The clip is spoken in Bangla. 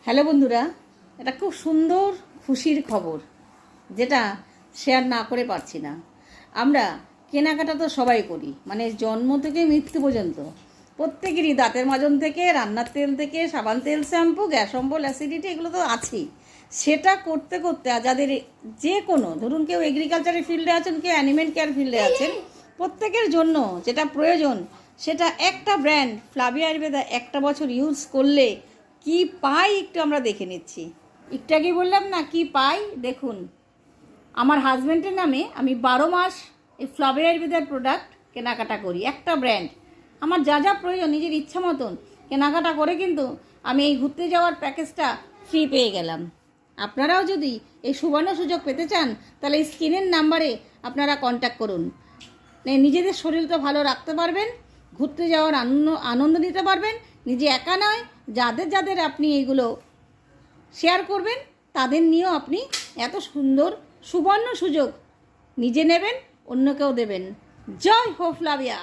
হ্যালো বন্ধুরা, এটা খুব সুন্দর খুশির খবর যেটা শেয়ার না করে পারছি না। আমরা কেনাকাটা তো সবাই করি, মানে জন্ম থেকে মৃত্যু পর্যন্ত প্রত্যেকেরই, দাঁতের মাজন থেকে রান্নার তেল থেকে সাবান তেল, শ্যাম্পু, গ্যাস অম্বল, অ্যাসিডিটি, এগুলো তো আছেই। সেটা করতে করতে আর যাদের যে কোনো, ধরুন কেউ এগ্রিকালচারের ফিল্ডে আছেন, কেউ অ্যানিমেল কেয়ার ফিল্ডে আছেন, প্রত্যেকের জন্য যেটা প্রয়োজন সেটা একটা ব্র্যান্ড ফ্লাভি আয়ুর্বেদা একটা বছর ইউজ করলে কি পাই একটু আমরা দেখে নিচ্ছি। একটু আগেই বললাম না কি পাই, দেখুন। আমার হাজব্যান্ডের নামে আমি 12 মাস এই ফ্লাভি আয়ুর্বেদার প্রোডাক্ট কেনাকাটা করি। একটা ব্র্যান্ড আমার যা যা প্রয়োজন নিজের ইচ্ছা মতন কেনাকাটা করে কিন্তু আমি এই ঘুরতে যাওয়ার প্যাকেজটা ফ্রি পেয়ে গেলাম। আপনারাও যদি এই সুবর্ণ সুযোগ পেতে চান তাহলে এই স্ক্রিনের নাম্বারে আপনারা কন্ট্যাক্ট করুন। নিজেদের শরীরটা ভালো রাখতে পারবেন, ঘুরতে যাওয়ার আনন্দ নিতে পারবেন। নিজে একা নয়, যাদের যাদের আপনি এইগুলো শেয়ার করবেন তাদের নিয়েও আপনি এত সুন্দর সুবর্ণ সুযোগ নিজে নেবেন, অন্যকেও দেবেন। জয় হো ফ্লাভিয়া।